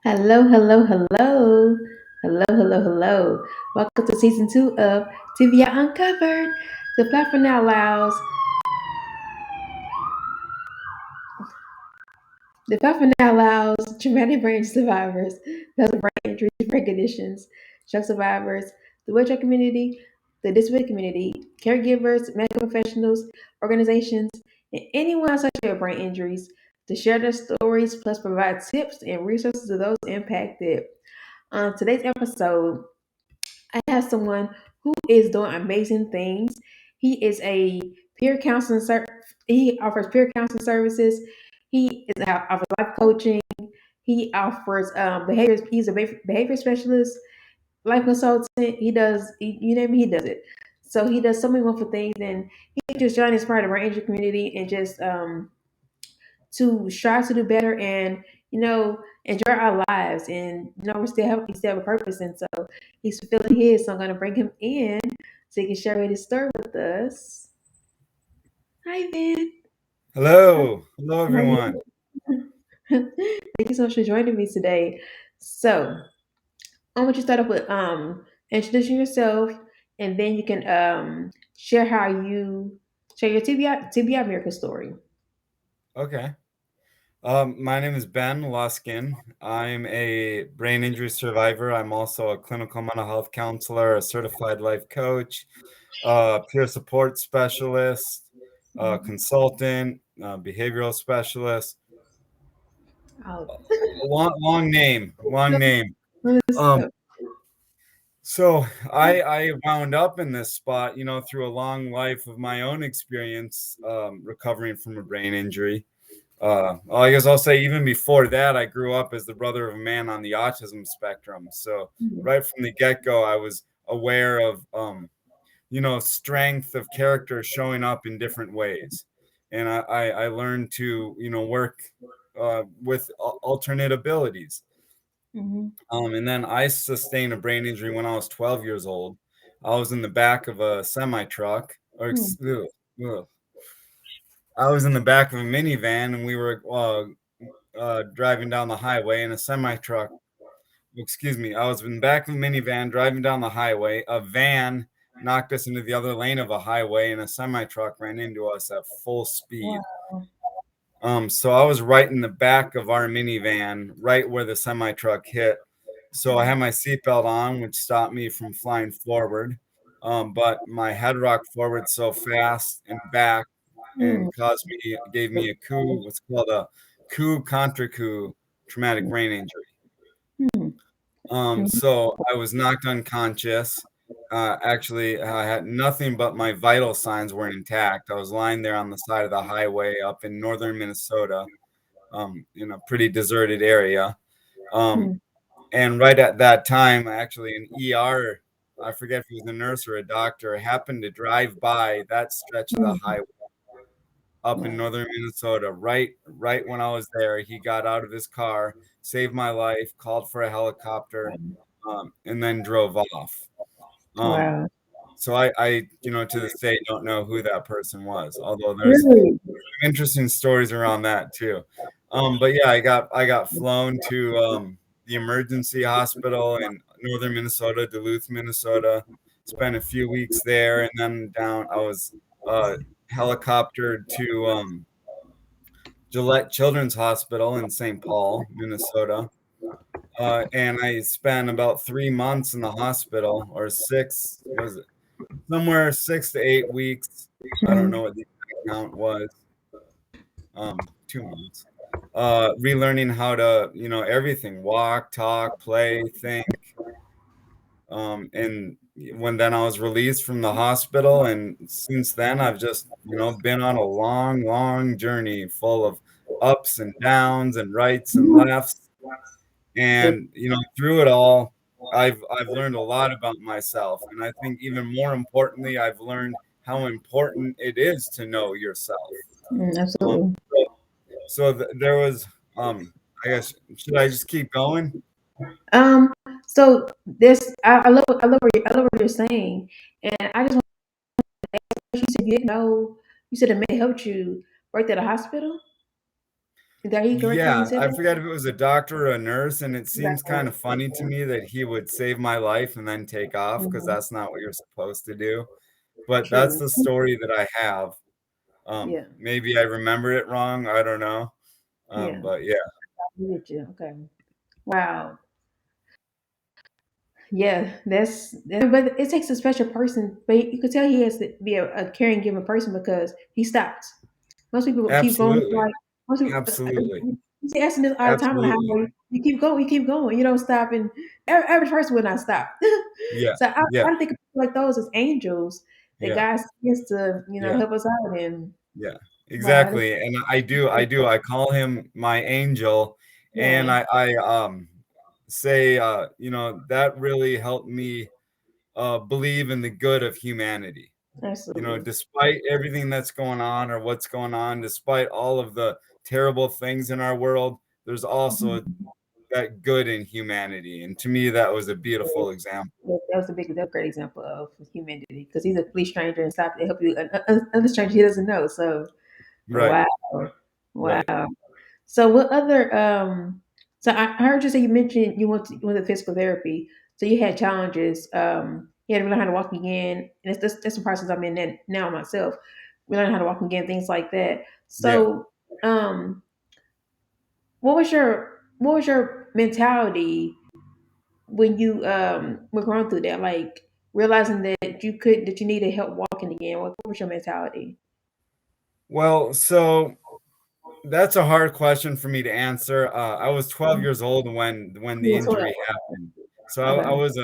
Hello, hello, hello. Hello, hello, hello. Welcome to season two of TBI Uncovered. The platform that allows traumatic brain survivors, those with brain injuries, brain conditions, stroke survivors, the wheelchair community, the disability community, caregivers, medical professionals, organizations, and anyone associated with brain injuries to share their stories plus provide tips and resources to those impacted. On today's episode, I have someone who is doing amazing things. He is a peer counseling. He offers peer counseling services. He is offers life coaching. He offers behaviors. He's a behavior specialist, life consultant. He does. You name it, he does it. So he does so many wonderful things, and he just joined as part of our angel community and just to strive to do better and enjoy our lives and we still have a purpose, and so he's fulfilling his. So I'm going to bring him in so he can share his story with us. Hi, Ben. How Hello. Hello, are everyone. you? Thank you so much for joining me today. So I want you to start off with introducing yourself, and then you can share how you share your TBI miracle story. Okay. My name is Ben Luskin. I'm a brain injury survivor. I'm also a clinical mental health counselor, a certified life coach, peer support specialist, consultant, behavioral specialist. Oh, Long name, long name. let's Um, go. so I wound up in this spot, through a long life of my own experience, recovering from a brain injury. Well, I guess I'll say even before that, I grew up as the brother of a man on the autism spectrum. So right from the get-go, I was aware of, strength of character showing up in different ways. And I learned to, work with alternate abilities. Mhm. And then I sustained a brain injury when I was 12 years old. I was in the back of a semi truck, ugh. I was in the back of a minivan, and we were driving down the highway in a semi truck. Excuse me. I was in the back of a minivan driving down the highway. A van knocked us into the other lane of a highway, and a semi truck ran into us at full speed. Wow. So I was right in the back of our minivan, right where the semi truck hit. So I had my seatbelt on, which stopped me from flying forward. But my head rocked forward so fast and back Hmm. and gave me a coup, what's called a coup contre coup traumatic brain injury. Hmm. So I was knocked unconscious. Actually, I had nothing but my vital signs were intact. I was lying there on the side of the highway up in northern Minnesota, in a pretty deserted area. Um, Hmm. and right at that time, actually, an ER, I forget if he was a nurse or a doctor, happened to drive by that stretch of the Hmm. highway up in northern Minnesota. Right when I was there, he got out of his car, saved my life, called for a helicopter, and then drove off. Um, Wow. so I, to this day don't know who that person was, although there's Really? interesting stories around that too. But yeah, I got flown to the emergency hospital in northern Minnesota, Duluth, Minnesota. Spent a few weeks there, and then down. I was uh, helicoptered to Gillette Children's Hospital in St. Paul, Minnesota. And I spent about 3 months in the hospital, or six, was it somewhere 6 to 8 weeks? I don't Hmm. know what the exact count was. 2 months. Relearning how to, everything: walk, talk, play, think. And when then I was released from the hospital, and since then I've just, been on a long, long journey full of ups and downs and rights and lefts. And through it all, I've learned a lot about myself, and I think even more importantly, I've learned how important it is to know yourself. Um, Absolutely. there was, I guess, should I just keep going? Um. So this, I love what you're saying, and I just want you said you didn't know. You said the man helped you right at the hospital. Is that he correct when you Yeah, said I that? forget if it was a doctor or a nurse, and it That's seems kind right. of funny to me that he would save my life and then take off because Mhm. that's not what you're supposed to do. But that's True. the story that I have. Yeah. Maybe I remember it wrong. I don't know. Yeah. But yeah, I get you. Okay. Wow. Yeah, but it takes a special person. But you could tell he has to be a caring, giving person because he stops. Most people keep going absolutely, like most people. absolutely, You see asking this all the time on the absolutely. highway. You keep going. You don't stop, and average person would not stop. Yeah, So yeah, I think of people like those as angels that yeah, God sends to yeah. help us out. And Yeah, wow, exactly, and I call him my angel, and yeah, say, that really helped me, believe in the good of humanity. absolutely. Despite everything that's going on or what's going on, despite all of the terrible things in our world, there's also that good in humanity, and to me, that was a beautiful example. That was a great example of humanity because he's a complete stranger and stopped to help you, another stranger he doesn't know. So Right, wow, right. wow. So what other so I heard you say you mentioned you went to physical therapy. So you had challenges. You had to learn how to walk again. And that's the process I'm in now myself. We learn how to walk again, things like that. Yeah. So what was your mentality when you were going through that? Like realizing that you needed help walking again. What was your mentality? Well, so that's a hard question for me to answer. I was 12 years old when You the were 12. injury happened. So I Okay. was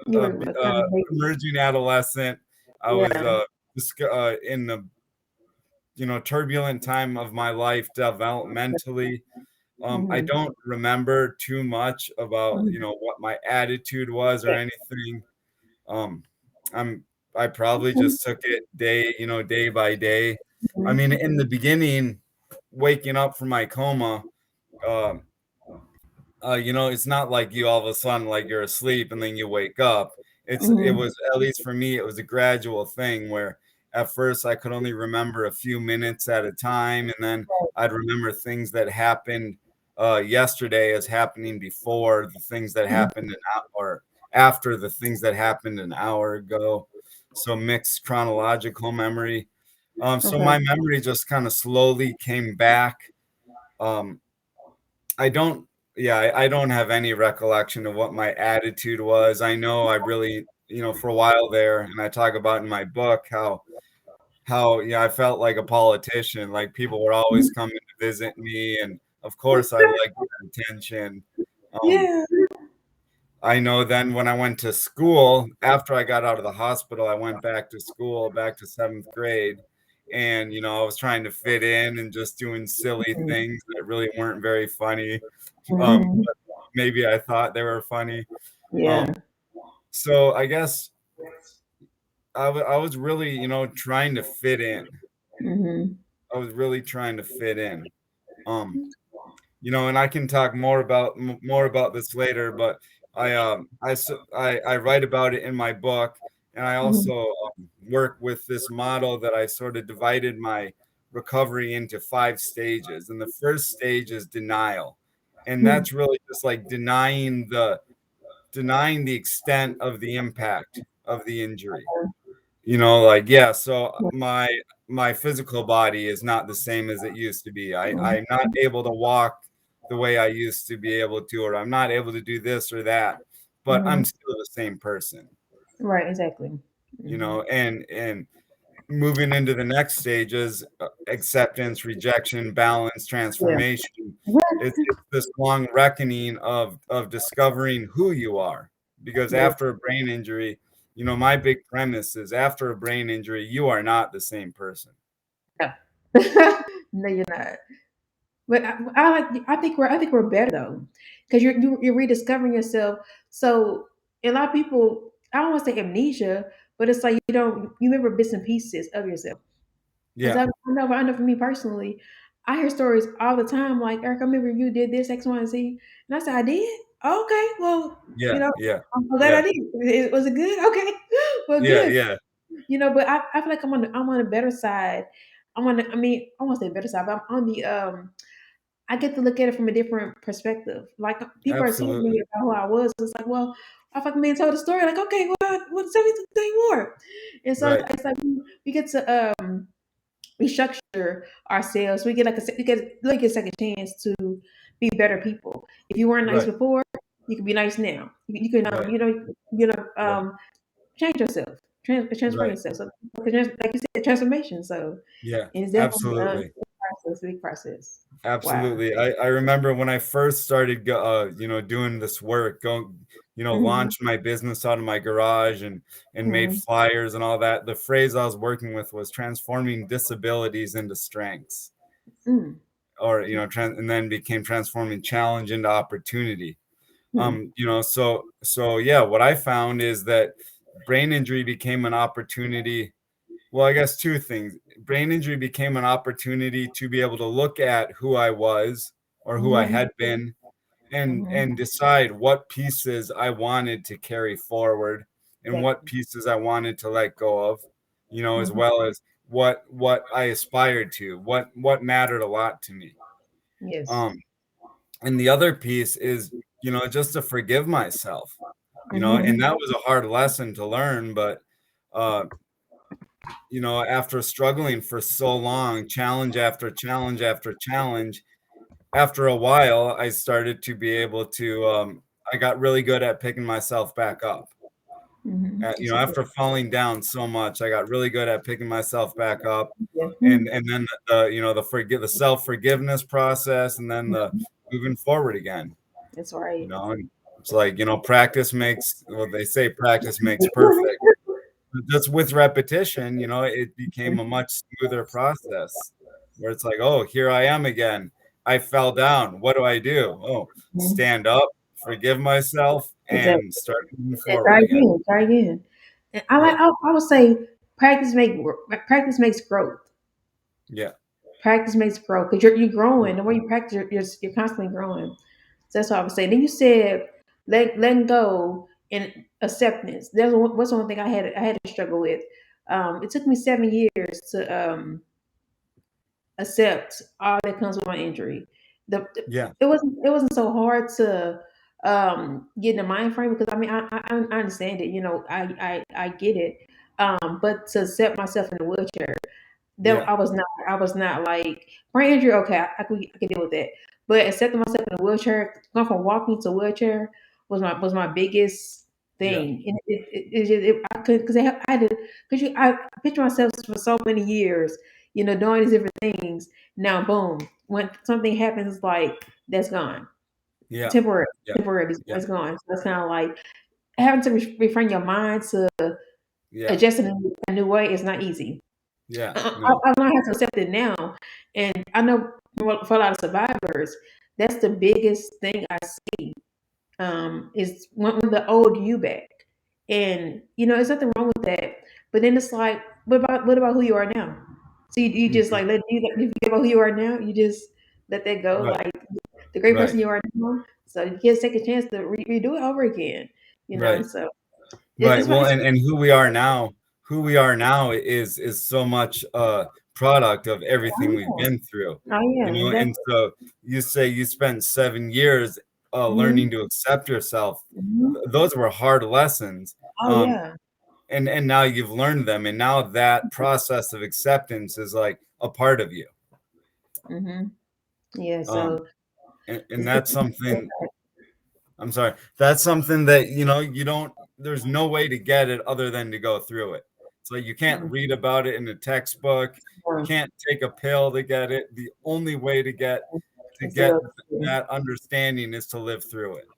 You were a kind of baby. emerging adolescent. I was Yeah. in the turbulent time of my life developmentally. I Hmm. don't remember too much about what my attitude was or anything. Um, I'm I probably just took it day by day. I mean, in the beginning, waking up from my coma, um, it's not like you all of a sudden like you're asleep and then you wake up. It Hmm. was, at least for me, it was a gradual thing where at first I could only remember a few minutes at a time, and then I'd remember things that happened yesterday as happening before the things that happened or after the things that happened an hour ago. So mixed chronological memory. So Okay. my memory just kind of slowly came back. Um, I don't yeah, I don't have any recollection of what my attitude was. I know I really, for a while there, and I talk about in my book how I felt like a politician. Like people were always coming to visit me, and of course I liked the attention. Um, Yeah. I know then when I went to school, after I got out of the hospital, I went back to school, back to seventh grade. And, I was trying to fit in and just doing silly things that really weren't very funny. Hmm. But maybe I thought they were funny. Yeah. Um, so I guess I was really, trying to fit in. Hmm. I was really trying to fit in. Um, and I can talk more about this later, but I write about it in my book, and I Hmm. also work with this model that I sort of divided my recovery into 5 stages. And the first stage is denial, and Hmm. that's really just like denying the extent of the impact of the injury. Like, yeah, so my physical body is not the same as it used to be. I'm not able to walk the way I used to be able to, or I'm not able to do this or that, but Hmm. I'm still the same person, Right. Exactly. Hmm. and moving into the next stages, acceptance, rejection, balance, Yeah. transformation. It's this long reckoning of discovering who you are, because Yeah. after a brain injury, my big premise is after a brain injury, you are not the same person. Yeah. No, you're not. But I think we're better though, because you're rediscovering yourself. So a lot of people, I don't want to say amnesia, but it's like you remember bits and pieces of yourself. Because Yeah, I know for me personally, I hear stories all the time like, Eric, I remember you did this X, Y, and Z, and I said I did. Oh, okay, well, you yeah, know, yeah, I'm glad I yeah, did. Was it good? Okay, well, yeah, good. yeah, But I feel like I'm on the better side I'm on the, I mean, I won't say better side, but I'm on the I get to look at it from a different perspective. Like people are telling me Absolutely. about who I was. It's like, well, I fucking man told the story. Like, okay, well, tell me more. And so Right. it's like we get to restructure ourselves. We get like a second chance to be better people. If you weren't nice Right. before, you can be nice now. You can Right. Right. change yourself, transform Right. yourself. So, like you said, transformation. So, Yeah. and it's definitely Absolutely. a big process. Wow. Absolutely. I remember when I first started, doing this work, Hmm. launched my business out of my garage and made Hmm. flyers and all that. The phrase I was working with was transforming disabilities into strengths, Mm. or and then became transforming challenge into opportunity. Hmm. So yeah, what I found is that brain injury became an opportunity. Well, I guess two things. Brain injury became an opportunity to be able to look at who I was or who I Hmm. had been, Hmm. and decide what pieces I wanted to carry forward and what Exactly. pieces I wanted to let go of, as Hmm. well as what I aspired to, what mattered a lot to me. Yes. Um, and the other piece is, just to forgive myself, and Hmm. that was a hard lesson to learn, but uh, after struggling for so long, challenge after challenge after challenge, after a while, I started to be able to, I got really good at picking myself back up. Hmm. It's okay. After falling down so much, I got really good at picking myself back up. Yeah. And then the self forgiveness process, and then the moving forward again. That's right. And it's like, practice makes, well, they say practice makes perfect. Just with repetition, it became a much smoother process where it's like, oh, here I am again. I fell down. What do I do? Oh, Mhm. stand up, forgive myself, and Exactly. start moving And forward again. try again. And Yeah, I would say practice makes growth. yeah, Practice makes growth because you're growing. The more you practice, you're constantly growing. So that's what I would say. Then you said letting go and acceptance. What's one thing I had to struggle with. It took me 7 years to accept all that comes with my injury. yeah. It wasn't so hard to get in the mind frame because I mean I understand it. I get it. But to accept myself in the wheelchair, that Yeah, I was not like brain injury. Okay, I could deal with that. But accepting myself in a wheelchair, going from walking to wheelchair was my biggest yeah, thing. And I could because I had to because I picture myself for so many years, doing these different things. Now, boom, when something happens, it's like that's gone. yeah, Temporary, yeah, temporary, yeah, it's gone. So it's kind of like having to reframe your mind to yeah, adjust in a new way is not easy. yeah. No, I learned how to accept it now, and I know for a lot of survivors, that's the biggest thing I see. Is when the old you back, and there's nothing wrong with that. But then it's like, what about who you are now? So you just mhm, like you forget about who you are now. You just let that go, right, like the great right, person you are now. So you can't take a chance to redo it over again. right. So Right. it's Well, it's and who we are now is so much a product of everything we've oh been through. yeah, And so you say you spent 7 years hmm learning to accept yourself. hmm Those were hard lessons. oh Um, yeah. and now you've learned them, and now that process of acceptance is like a part of you. Hmm. Yeah, Um, so and it's that's something. I'm sorry. That's something that, you don't, there's no way to get it other than to go through it. So you can't mm, read about it in a textbook. You yeah, can't take a pill to get it. The only way to it's to get go through. that understanding is to live through it.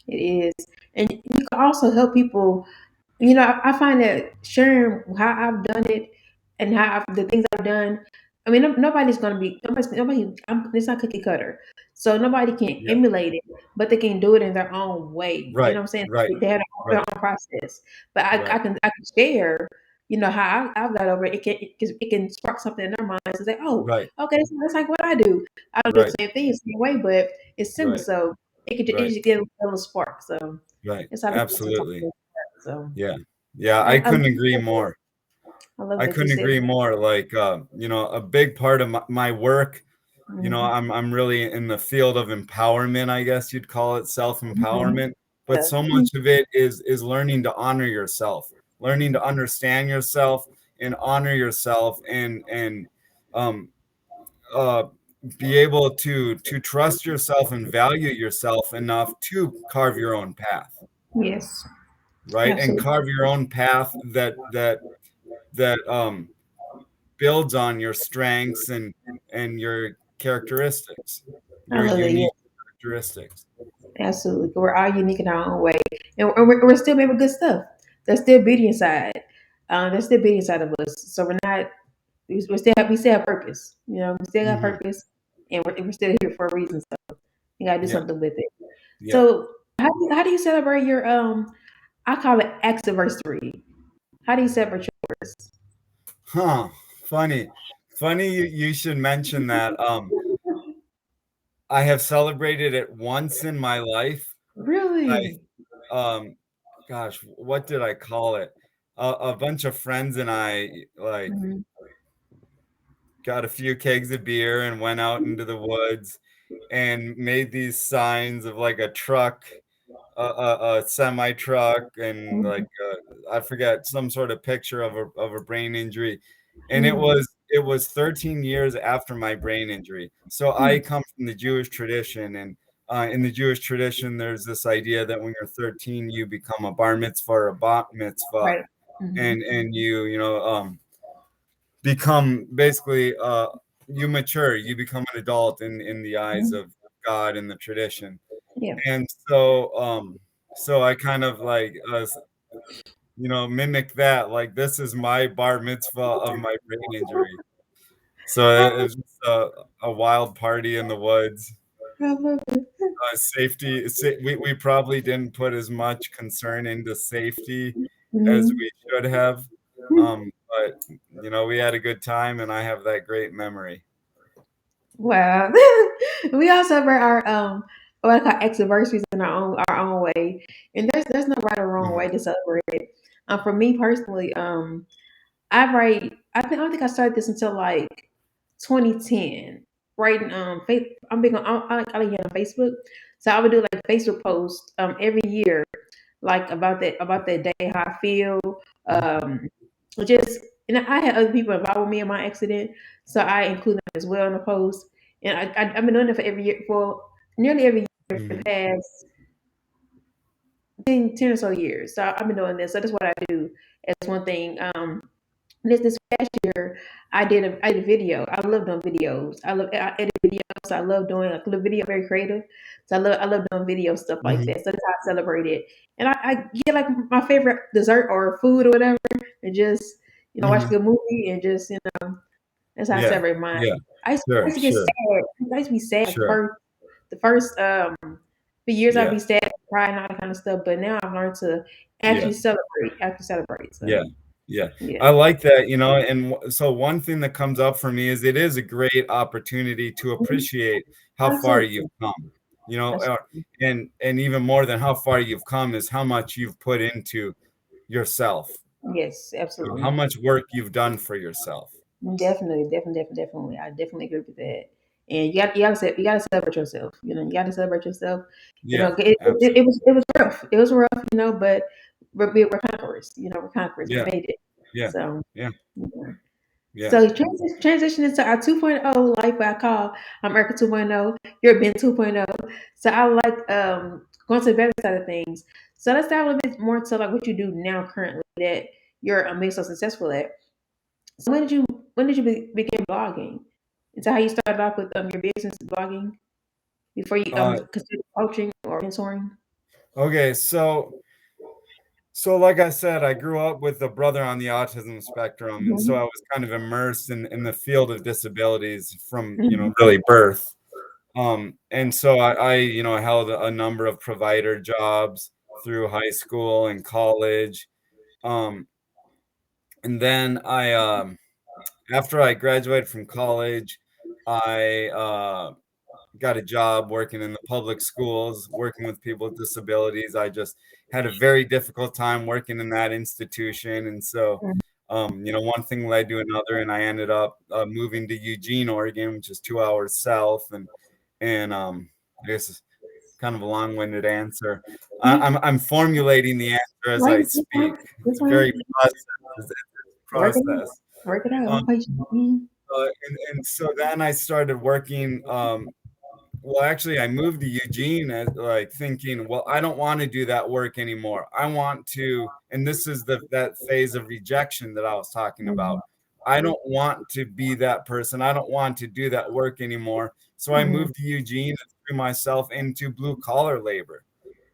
It is, and you can also help people. I find that sharing how I've done it and the things I've done. I mean, nobody's gonna be nobody. It's not cookie cutter, so nobody can Yeah. emulate it, but they can do it in their own way. You Right. know what I'm saying? Right. They have their Right. own process, but I Right. can share. How I've got over it. It can spark something in their minds and say, "Oh, Right. okay, that's like what I do. I don't do the Right. same thing, the same way, but it's similar." Right. So it Right. just get a little spark. So Right. it's how to Absolutely. talk. So Yeah. Yeah. I, I I couldn't agree more. I love I that you couldn't said. agree more. Like, a big part of my work, Mhm. I'm really in the field of empowerment, I guess you'd call it Mhm. self-empowerment. But Yeah. so much of it is learning to honor yourself, learning to understand yourself and honor yourself, and um, uh, be able to trust yourself and value yourself enough to carve your own path, Yes. right? And Absolutely. carve your own path that builds on your strengths and your characteristics, I your love that. Yeah. unique characteristics. Absolutely. We're all unique in our own way, and we're still made with good stuff. There's still beauty inside. There's still beauty inside of us. So we're not. We still have purpose. We still got Hmm. purpose, and we're still here for a reason. So you gotta do Yeah, something with it. yeah. So how do you celebrate your I call it anniversary. How do you celebrate yours? Huh. Funny. Funny you should mention that. I have celebrated it once in my life. I Really? um gosh, what did I call it? A bunch of friends and I like Hmm. got a few kegs of beer and went out into the woods and made these signs of like a truck, a semi truck, and like I forget, some sort of picture of a brain injury, and it Hmm. was 13 years after my brain injury. So I come from the Jewish tradition, and in the Jewish tradition, there's this idea that when you're 13, you become a bar mitzvah or a bat mitzvah, Right. Hmm. and become basically you mature, you become an adult in the eyes of God and the tradition. Yeah. And so I kind of like mimic that, like this is my bar mitzvah of my brain injury. So it was just a wild party in the woods. I love it. Safety, we probably didn't put as much concern into safety as Hmm. we should have. But we had a good time, and I have that great memory. Wow. We all celebrate our what I call anniversaries in our own way, and there's no right or wrong way Mhm. to celebrate it. For me personally, I don't think I started this until like 2010. Writing I'm big on I like get on Facebook, so I would do like Facebook posts every year, like about that day, how I feel, um just and I had other people involved with me in my accident, so I include them as well in the post. And I've been doing it for every year, for nearly every year for the Mhm. past 10 or so years. So I've been doing this. So that's what I do as one thing. This past year, I did a video. I love doing videos. I edit videos. I love doing like little video, very creative. So I love doing video stuff like Mhm. that. So that's how I celebrate it. And I get like my favorite dessert or food or whatever, and just watch a Mhm. good movie and just that's how I Yeah. celebrate mine. Yeah. I Sure. used to get Sure. sad. I used to be sad Sure. the first few years. I'd Yeah. be sad, cry, and all that kind of stuff. But now I've learned to Yeah. actually celebrate. Actually celebrate. So Yeah. Yeah. yeah, I like that, and so one thing that comes up for me is it is a great opportunity to mhm, appreciate how far you've absolutely. come. You know, uh, Absolutely. and even more than how far you've come is how much you've put into yourself, Yes, how absolutely. much work you've done for yourself. Definitely. I definitely agree with that. And you gotta celebrate yourself. You gotta celebrate yourself. Yeah, It absolutely. was rough. It was rough, but we're conquerors. We're conquerors. We Yeah, made it. yeah, So yeah, yeah. yeah. So transition into our 2.0 life, what I call America 2.0, European 2.0. So I like going to the better side of things. So let's dive a little bit more to like what you do now currently that you're being so successful at. So when did you begin blogging? Is that how you started off with your business blogging before you Uh, considered coaching or mentoring? okay, so like I said, I grew up with a brother on the autism spectrum, and so I Hmm. was kind of immersed in the field of disabilities from, Hmm. really birth. And so I held a number of provider jobs through high school and college. Um, and then after I graduated from college, I got a job working in the public schools, working with people with disabilities. I just had a very difficult time working in that institution. And so one thing led to another, and I ended up moving to Eugene, Oregon, which is 2 hours south. And I guess it's kind of a long-winded answer. Mhm. I'm formulating the answer as Right, I this speak. one, this It's one, very process. It's work it out, process. work it out. Um, I'm patient. Mhm. and so then I started working. Well, actually, I moved to Eugene as like thinking, well, I don't want to do that work anymore. I want to, and this is that phase of rejection that I was talking Mhm. about. I don't want to be that person. I don't want to do that work anymore. So I Mhm. moved to Eugene and threw myself into blue collar labor,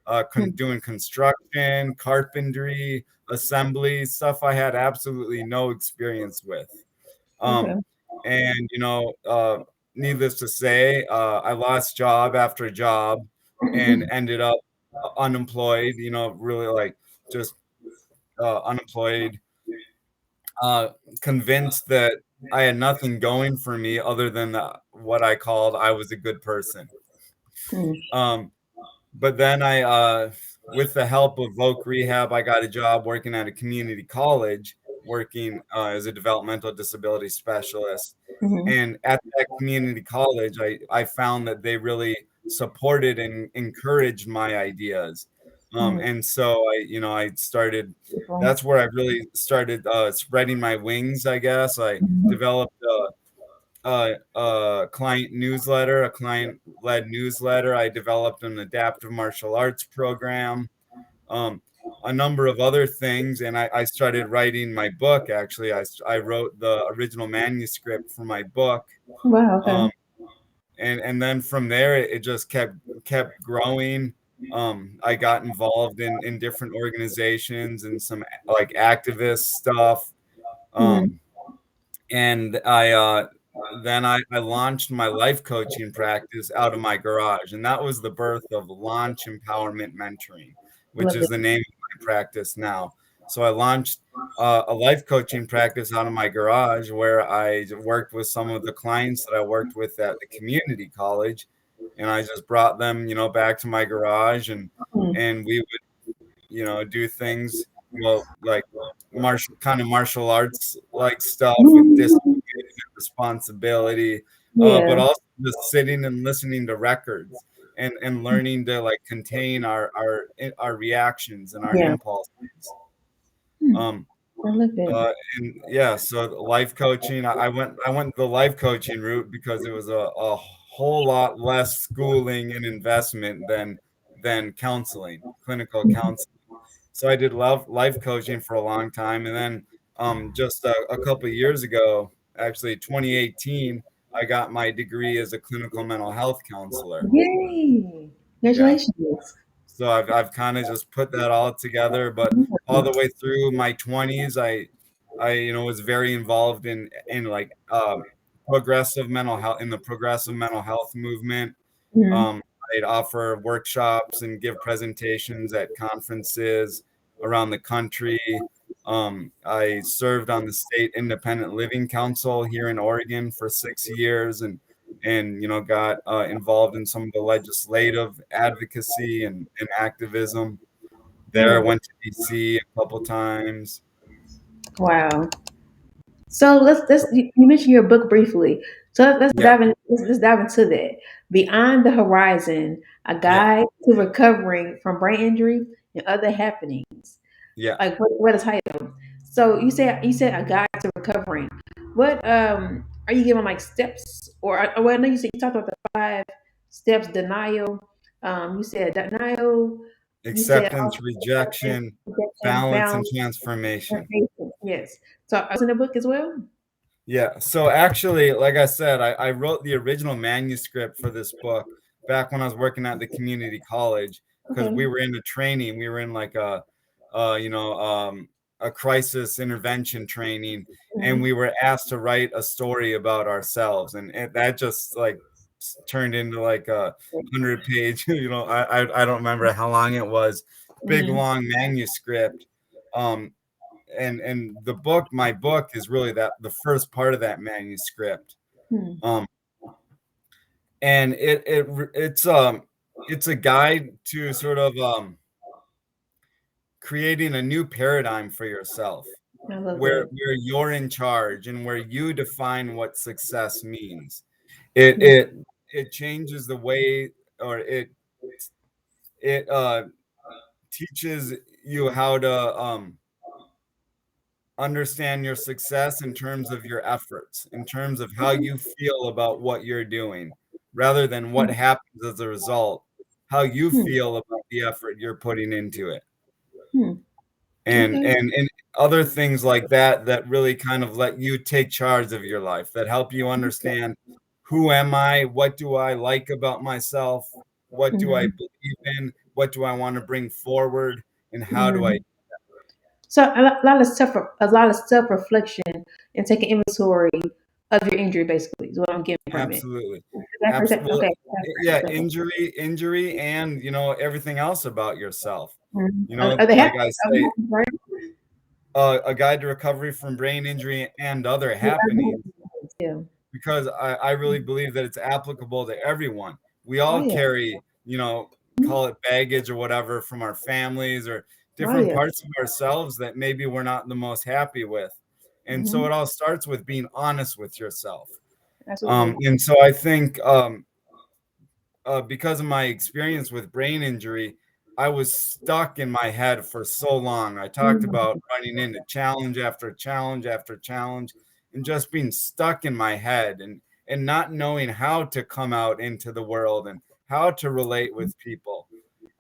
Mhm. doing construction, carpentry, assembly, stuff I had absolutely no experience with. Okay. Um, and needless to say, I lost job after job and ended up unemployed. Really like just unemployed. Uh, Convinced that I had nothing going for me other than what I called I was a good person. Mhm. Um, but then with the help of Voc Rehab, I got a job working at a community college, working as a developmental disability specialist. Mhm. And at that community college, I found that they really supported and encouraged my ideas. Mhm. And so I started, Beautiful. that's where I really started spreading my wings, I guess. I Mhm. developed a client newsletter, a client-led newsletter. I developed an adaptive martial arts program, um, a number of other things, and I started writing my book. Actually, I wrote the original manuscript for my book, Wow. Okay. um, and then from there it just kept growing. I got involved in different organizations and some like activist stuff. Mhm. Um, and I launched my life coaching practice out of my garage, and that was the birth of Launch Empowerment Mentoring, which Love is it. the name of my practice now. So I launched a life coaching practice out of my garage where I worked with some of the clients that I worked with at the community college, and I just brought them, back to my garage, Mhm. and we do things, well, like martial arts like stuff with Mhm. discipline and responsibility, but Yeah. also just sitting and listening to records and learning to like contain our reactions and our Yeah. impulses. Hmm. Um, I love it. and yeah, so life coaching, I went the life coaching route because it was a whole lot less schooling and investment than counseling, clinical counseling. So I did life coaching for a long time, and then just a couple of years ago, actually 2018, I got my degree as a clinical mental health counselor. Yay! Yeah. Congratulations. So I've kind of just put that all together, but all the way through my 20s, I was very involved in like progressive mental health in the progressive mental health movement. Mhm. um, I'd offer workshops and give presentations at conferences around the country. I served on the state independent living council here in Oregon for 6 years, and got involved in some of the legislative advocacy and activism there. Love it. Went to DC a couple times. Wow. So you mentioned your book briefly. So let's Yeah, dive in. Let's dive into that. Beyond the Horizon: A yeah, Guide to Recovering from Brain Injury and Other Happenings. yeah. Like what is title? So you said a guide to recovering. What are you giving like steps or well, I know you talked about the 5 steps: denial. You said denial. You said Acceptance, rejection, rejection, balance, and balance, transformation. patience. Yes. So I was in the book as well. Yeah. So actually, like I said, I wrote the original manuscript for this book back when I was working at the community college because Okay. we were in a training. We were in like uh, you know, um, a crisis intervention training, and Mhm. we were asked to write a story about ourselves, and that just like turned into like a 100-page. I don't remember how long it was. Big Mhm. long manuscript. Um, and my book is really that the first part of that manuscript. Mhm. um and it's a guide to sort of creating a new paradigm for yourself. I love where that. you're in charge and where you define what success means. It Mm, it it changes the way, or it teaches you how to understand your success in terms of your efforts, in terms of how you feel about what you're doing, rather than what happens as a result, how you mm, feel about the effort you're putting into it. mm. And Okay. other things like that that really kind of let you take charge of your life, that help you understand, who am I, what do I like about myself, what do I Hmm. believe in, what do I want to bring forward, and how do I. Hmm. So a lot of self reflection and taking inventory of your injury, basically, is what I'm getting from it. Absolutely. Is that correct? Absolutely. Okay. Yeah, Okay. injury, and everything else about yourself. Mhm. Are they Like happy? I say, Right? a guide to recovery from brain injury and other Yeah. happenings, Yeah. because I really believe that it's applicable to everyone. We Oh all yeah. carry, call it baggage or whatever, from our families or Oh different yeah. parts of ourselves that maybe we're not the most happy with. And so Hmm. it all starts with being honest with yourself. Absolutely. And so I think, because of my experience with brain injury, I was stuck in my head for so long. I talked about Mhm. running into challenge after challenge after challenge, and just being stuck in my head, and not knowing how to come out into the world and how to relate with people.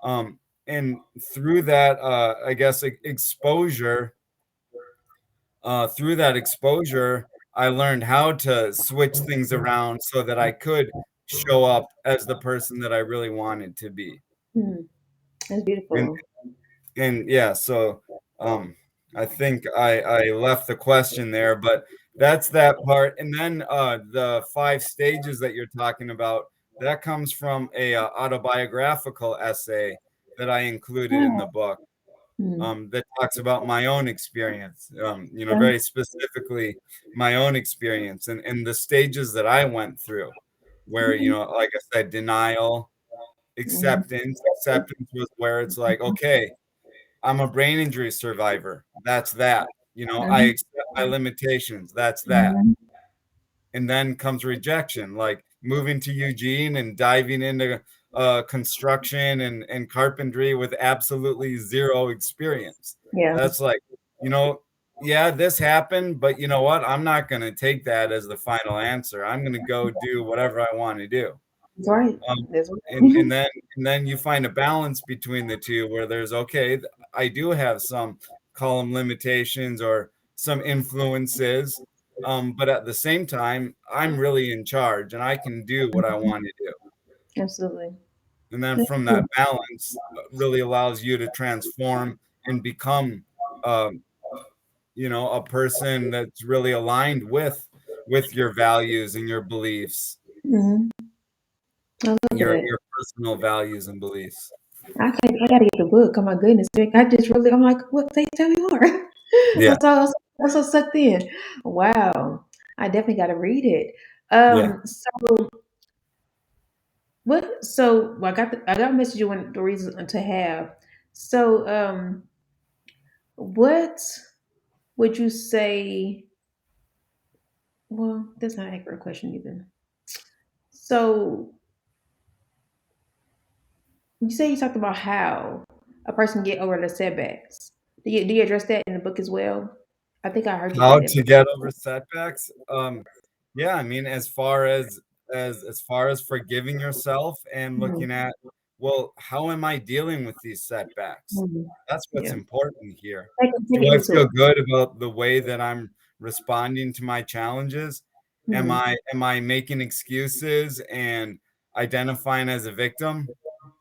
Um, and through that, I guess, exposure, I learned how to switch things around so that I could show up as the person that I really wanted to be. Mhm. That's And beautiful. yeah, so um I think I left the question there, but that's that part. And then the 5 stages that you're talking about, that comes from a autobiographical essay that I included in the Oh. book, Mhm. that talks about my own experience, Okay. very specifically my own experience, and the stages that I went through, where, Okay. like I said, denial, Mhm. acceptance. Acceptance was where it's like, okay, I'm a brain injury survivor. That's that. I Mhm. accept my limitations. That's that. Mhm. And then comes rejection, like moving to Eugene and diving into construction and carpentry with absolutely zero experience. Yeah. That's like, you know, yeah, this happened, but you know what? I'm not going to take that as the final answer. I'm going to go do whatever I want to do. That's right. Um, That's and right. and then and then you find a balance between the two, where there's, okay, I do have some column limitations or some influences, but at the same time, I'm really in charge and I can do what I want to do. Absolutely. And then That's from that cool. balance, really allows you to transform and become, um, a person that's really aligned with your values and your beliefs, Hmm. I love and your that. your personal values and beliefs. I gotta get the book. Oh my goodness, Vic, I'm like, what? Tell me more. Yeah, I'm so sucked in. Wow, I definitely got to read it. yeah. So what? So well, I got a message you want the reason to have. So what would you say? Well, that's not an accurate question either. So you say you talked about how a person get over the setbacks. Do you address that in the book as well? I think I heard you say How that. to get over setbacks? Yeah, I mean, as far as forgiving yourself and Mhm. looking at, well, how am I dealing with these setbacks? Mhm. That's what's Yeah. important here. Take Do I feel inventory. good about the way that I'm responding to my challenges? Am Mhm. I am I making excuses and identifying as a victim?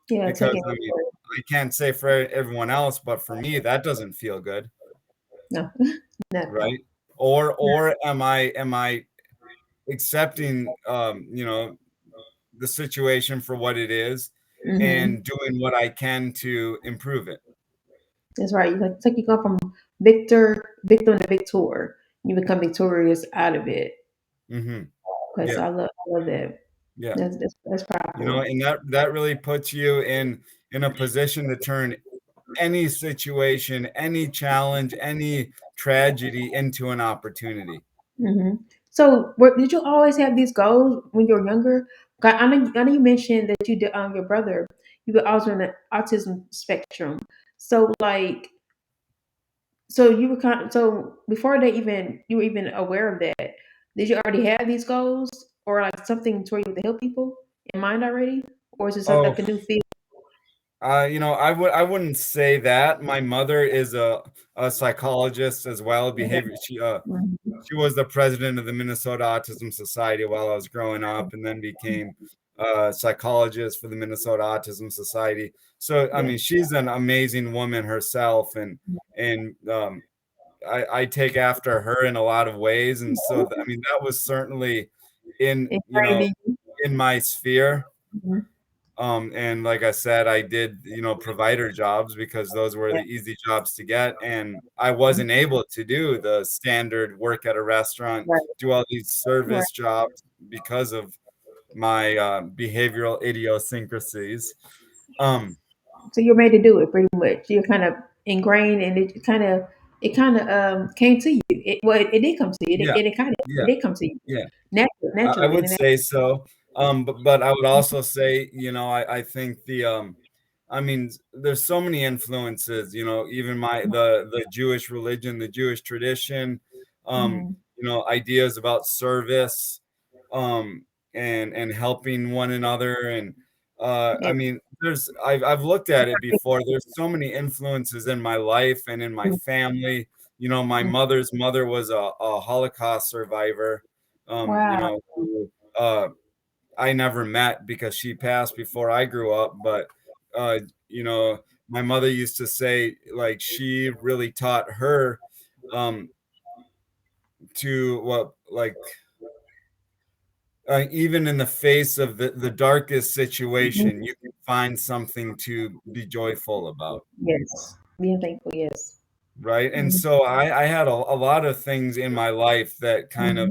Yeah, take Because I mean, inventory. I can't say for everyone else, but for me, that doesn't feel good, No, nothing. right? Or am I accepting, the situation for what it is, Hmm. and doing what I can to improve it. That's right. It's like you go from victim to victor. You become victorious out of it. Hmm. Because Yeah, I love that. yeah. That's powerful. And that really puts you in a position to turn any situation, any challenge, any tragedy into an opportunity. hmm So, did you always have these goals when you were younger? I know you mentioned that you did, your brother, you were also on the autism spectrum. So, like, so you were so before they even you were even aware of that. Did you already have these goals, or like something toward you to help people in mind already, or is it something Oh, like a new field? I wouldn't say that. My mother is a psychologist as well, Okay. behavior. Mhm. She was the president of the Minnesota Autism Society while I was growing up, and then became a psychologist for the Minnesota Autism Society. So, I Yeah. mean, she's an amazing woman herself, and I take after her in a lot of ways. And so, I mean, that was certainly in Ingrained in you. in my sphere. Mhm. And like I said, I did, provider jobs because those were Yeah. the easy jobs to get. And I wasn't able to do the standard work at a restaurant, Right. do all these Right. service jobs because of my behavioral idiosyncrasies. Um, So you're made to do it pretty much. You're kind of ingrained, and it kind of came to you. It did come to you. yeah, It yeah, did come to you yeah. I naturally, would and then say so. But I would also say, I think I mean, there's so many influences, even the Jewish religion, the Jewish tradition, um, mhm. ideas about service, um, and helping one another. And I Yeah. mean, I've looked at it before. There's so many influences in my life and in my family. My Mhm. mother's mother was a Holocaust survivor, Wow. who I never met because she passed before I grew up. But uh, you know, my mother used to say like she really taught her um, to what like even in the face of the darkest Mhm. situation, you can find something to be joyful about. Yes. Being thankful. Yes. Right. And Mhm. so I had a lot of things in my life that kind of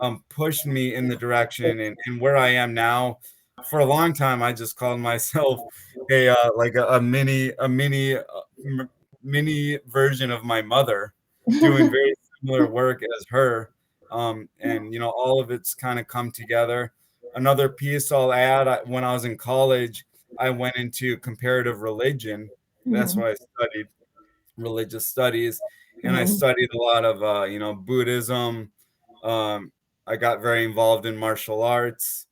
Mhm. pushed me in the direction, and where I am now. For a long time, I just called myself a mini version of my mother, doing very similar work as her. And all of it's kind of come together. Another piece I'll add, when I was in college, I went into comparative religion. That's Mhm. what I studied, religious studies, and I Mhm. studied a lot of Buddhism. Um, I got very involved in martial arts,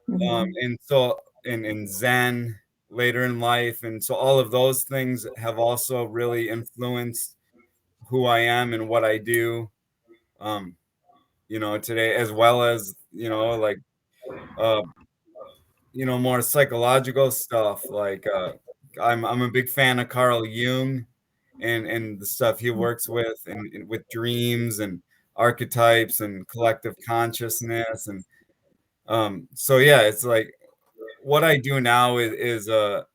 Mhm. and so in Zen later in life, and so all of those things have also really influenced who I am and what I do. Um, today, as well as like uh, more psychological stuff. Like I'm a big fan of Carl Jung and the stuff he works with, and with dreams and archetypes and collective consciousness. And so yeah, it's like what I do now is a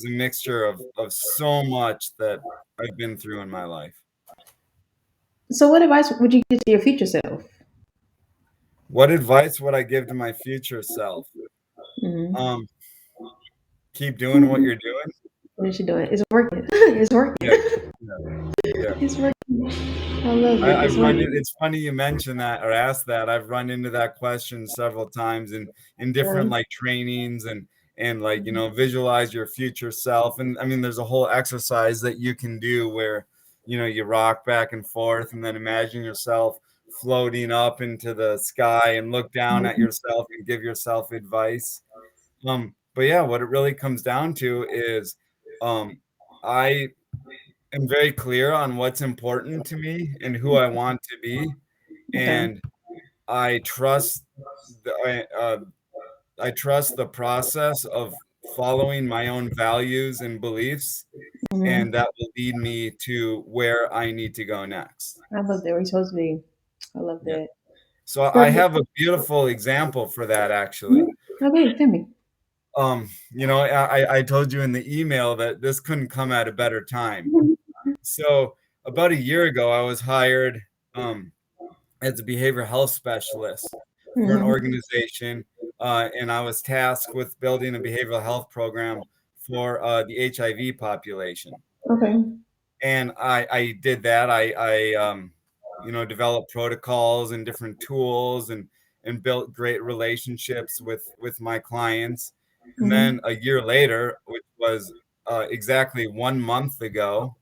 mixture of so much that I've been through in my life. So, what advice would you give to your future self? What advice would I give to my future self? Mhm. um Keep doing what you're doing. What is she doing? It's working. It's working. Yeah, yeah, yeah. It's working. I love it. It's I've run it. working. It's funny you mentioned that or asked that. I've run into that question several times in different Really. like trainings, and like visualize your future self. And I mean, there's a whole exercise that you can do where you rock back and forth, and then imagine yourself floating up into the sky and look down at Mhm. yourself and give yourself advice. But yeah, what it really comes down to is um, I am very clear on what's important to me and who I want to be, Okay. and I trust I trust the process of following my own values and beliefs, hmm and that will lead me to where I need to go next. I love that. Where you're supposed to be. I love Yeah. that. So I Perfect. have a beautiful example for that actually. Mhm. Okay, tell me. I told you in the email that this couldn't come at a better time. Mhm. So about a year ago, I was hired um, as a behavioral health specialist for an Mhm. organization, and I was tasked with building a behavioral health program for the HIV population. Okay. and I did that. I developed protocols and different tools and built great relationships with my clients. And then Mm-hmm. a year later, which was exactly 1 month ago,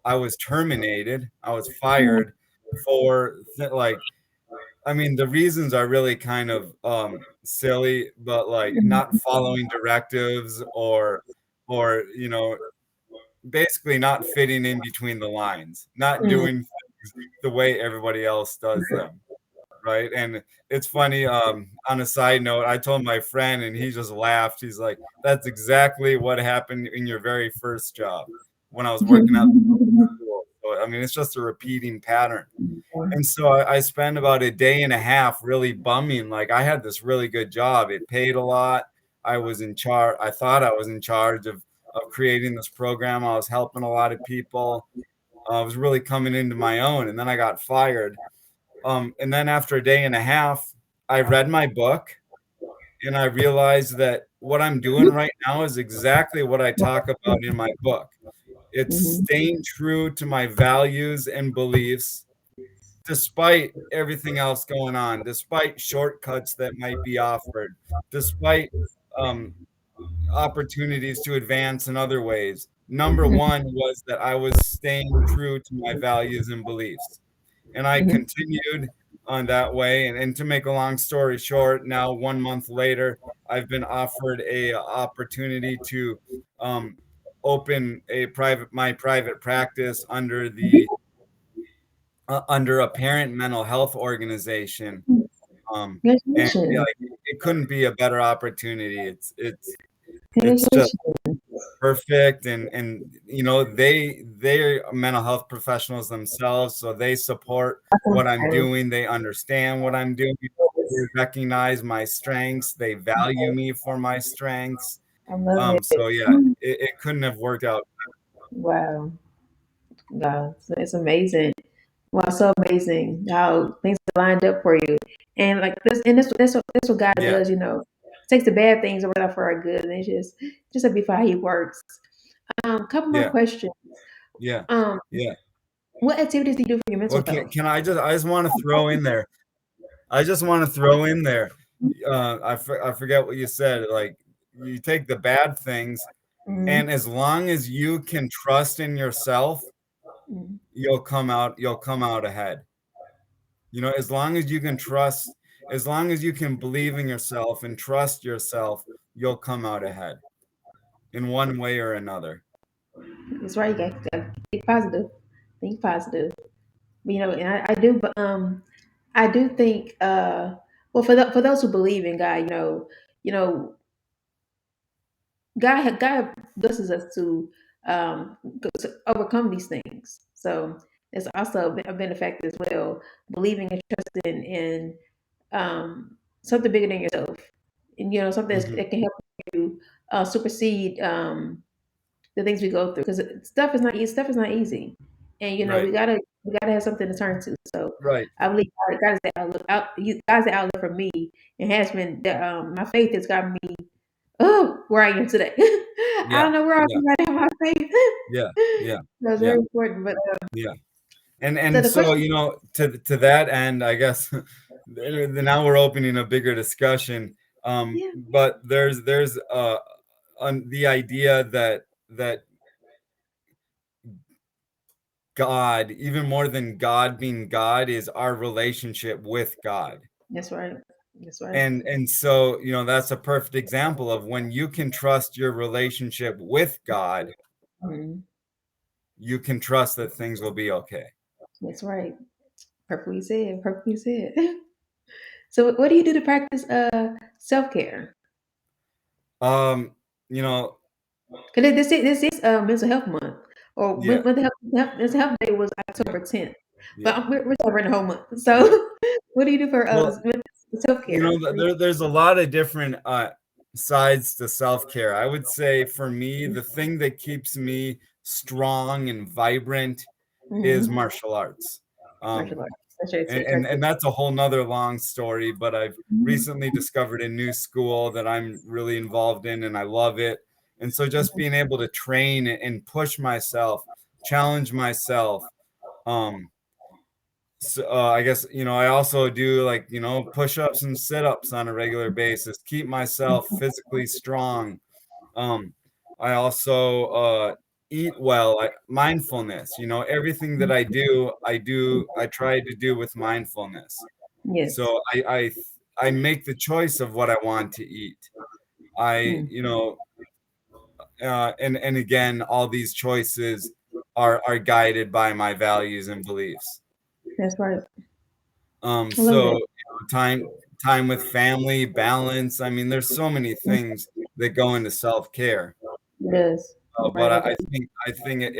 I was terminated. I was fired for like, I mean, the reasons are really kind of silly, but like not following directives or basically not fitting in between the lines, not Mm-hmm. doing things the way everybody else does them. Right. And it's funny, on a side note, I told my friend and he just laughed. He's like, that's exactly what happened in your very first job when I was working at school. So, I mean, it's just a repeating pattern. And so I spent about a day and a half really bumming. Like I had this really good job. It paid a lot. I was in charge. I thought I was in charge of creating this program. I was helping a lot of people. I was really coming into my own. And then I got fired. And then after a day and a half, I read my book and I realized that what I'm doing right now is exactly what I talk about in my book. It's Mm-hmm. staying true to my values and beliefs despite everything else going on, despite shortcuts that might be offered, despite um, opportunities to advance in other ways. Number one was that I was staying true to my values and beliefs. And I Mm-hmm. continued on that way. And to make a long story short, now 1 month later, I've been offered a opportunity to um, open my private practice under a parent mental health organization. And yeah, Congratulations. it couldn't be a better opportunity. It's just Congratulations. perfect. And they're mental health professionals themselves, so they support Awesome. what I'm doing. They understand what I'm doing. They recognize my strengths. They value me for my strengths. I love So it. yeah, it couldn't have worked out. Wow. Wow. It's amazing. Wow, so amazing how things lined up for you. And like this, and that's what God Yeah, does, takes the bad things and works out for our good. And it's just a before how he works. Couple more yeah, questions. yeah, Um, yeah. what activities do you do for your mental Well, health? can I just want to throw in there. I just want to throw in there. I forget what you said. Like you take the bad things, Mm-hmm. and as long as you can trust in yourself, you'll come out ahead. As long as you can trust, as long as you can believe in yourself and trust yourself, you'll come out ahead in one way or another. That's right. You got to think positive. Think positive. But, and I do think, well, for those who believe in God, you know, God blesses us to overcome these things. So it's also a benefactor as well. Believing and trusting in something bigger than yourself, and something Hmm. that can help you supersede the things we go through. Because stuff is not easy. Stuff is not easy, and Right, we gotta have something to turn to. So right. I believe God is the outlook. God is the outlook for me, and has been that my faith has got me where I am today. I Yeah, don't know where I'm yeah, right now. My faith. yeah, yeah, That's yeah, very important. But yeah. And so and the so question, to that end, I guess now we're opening a bigger discussion. yeah, But there's the idea that God, even more than God being God, is our relationship with God. that's right. That's right. And so, that's a perfect example of when you can trust your relationship with God, Mhm. you can trust that things will be okay. That's right. Perfectly said. Perfectly said. So, what do you do to practice self care? Um, you know, Because this is Mental Health Month, or yeah, Mental Health Day was yeah, October 10th, but yeah, we're celebrating the whole month. yeah. So, what do you do for Well, self care? there's a lot of different sides to self-care. I would say for me, the thing that keeps me strong and vibrant is Mm-hmm. martial arts. Martial Um, arts. That's right. and, That's right. and and that's a whole nother long story, but I've recently discovered a new school that I'm really involved in and I love it. And so just being able to train and push myself challenge myself. Um, so, I guess, I also do like, push-ups and sit-ups on a regular basis, keep myself physically strong. Um, I also eat well, mindfulness, everything that I try to do with mindfulness. Yes. So I make the choice of what I want to eat. I, Mm. and again, all these choices are guided by my values and beliefs. That's right. I love So that. time with family, balance. I mean, there's so many things that go into self-care. It does. You're But right. I, It I does. think I think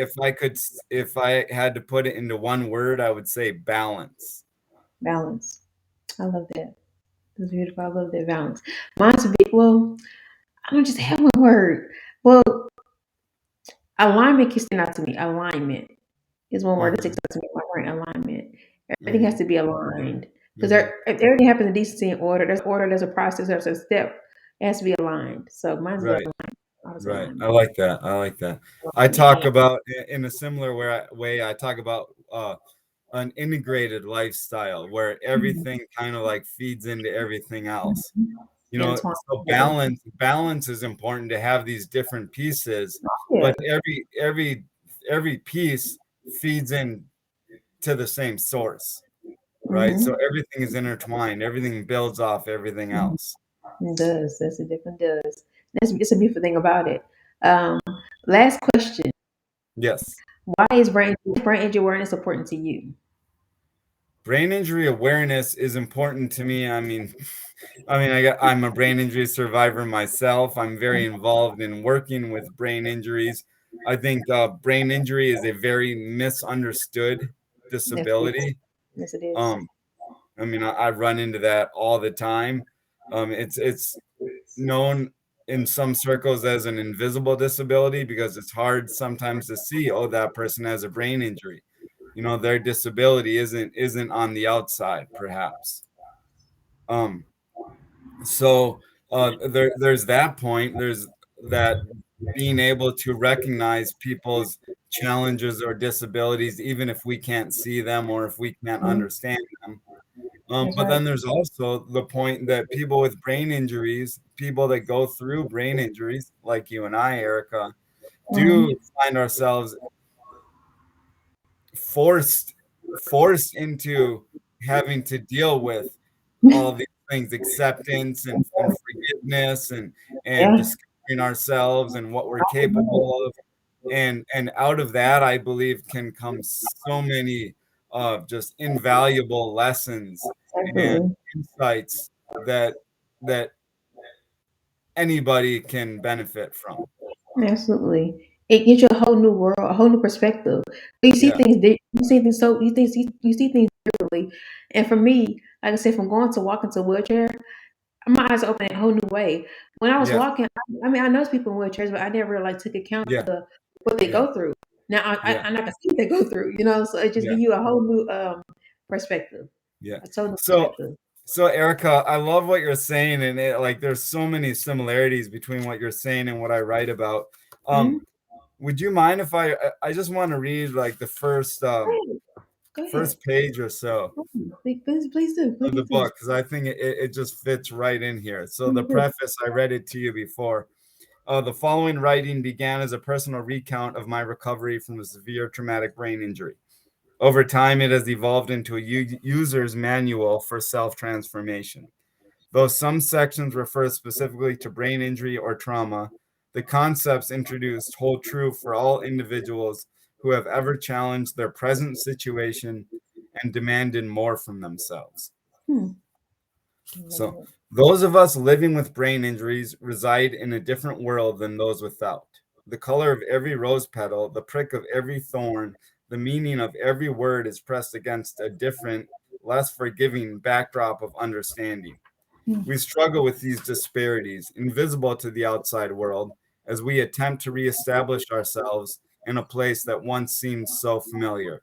if I had to put it into one word, I would say balance. Balance. I love that. That's beautiful. I love that balance. Mine's big. Well, I don't just have one word. Well, alignment can stand out to me. Alignment is one word that sticks Hmm. out to me. My brain, alignment. Everything has Hmm. to be aligned because Hmm. if everything happens in decency and order. There's order. There's a process. There's a step. It has to be aligned. So mine's be Right. aligned. I would say Right. I alignment. like that. I like that. I talk Yeah. about in a similar way. I talk about an integrated lifestyle where Mhm. everything kind of like feeds into everything else. Intertwined So together. balance is important to have these different pieces, Yeah. but every piece feeds in to the same source, right? So Mm-hmm. everything is intertwined. Everything builds off everything else. It does. That's a different does. That's it's a beautiful thing about it. Um, last question: Yes. why is brain injury awareness important to you? Brain injury awareness is important to me. I'm a brain injury survivor myself. I'm very involved in working with brain injuries. I think brain injury is a very misunderstood Yes, it is. disability. Yes, it is. Um, I run into that all the time. It's known in some circles as an invisible disability because it's hard sometimes to see, oh, that person has a brain injury. Their disability isn't on the outside, perhaps. Um, so there's that point. There's that being able to recognize people's challenges or disabilities, even if we can't see them or if we can't Mhm. understand them. That's But right. then there's also the point that people with brain injuries, people that go through brain injuries, like you and I, Erica, Mhm. do find ourselves forced forced into having to deal with all these things, acceptance and forgiveness and Yeah. discovering ourselves and what we're capable of. And out of that, I believe, can come so many just invaluable lessons and Absolutely. insights that anybody can benefit from. Absolutely. It gives you a whole new world, a whole new perspective. You see Yeah, things. You see things. You see things differently. And for me, like I said, from going to walking to wheelchair, my eyes open in a whole new way. When I was yeah, walking, I mean, I know people in wheelchairs, but I never like took account yeah, of what they yeah, go through. Now yeah, I can see what they go through, so it just yeah, gives you a whole new perspective, yeah. a total new So perspective. So Erica, I love what you're saying, and there's so many similarities between what you're saying and what I write about. Um, Mhm. would you mind if I just want to read like the Go ahead. Go ahead. first page or so Please do. of the Please do. book because I think it just fits right in here. So the Please do. preface, I read it to you before. The following writing began as a personal recount of my recovery from a severe traumatic brain injury. Over time, it has evolved into a user's manual for self-transformation. Though some sections refer specifically to brain injury or trauma, the concepts introduced hold true for all individuals who have ever challenged their present situation and demanded more from themselves. Hmm. I love So, it. those of us living with brain injuries reside in a different world than those without. The color of every rose petal, the prick of every thorn, the meaning of every word is pressed against a different, less forgiving backdrop of understanding. Hmm. We struggle with these disparities, invisible to the outside world, as we attempt to reestablish ourselves in a place that once seemed so familiar.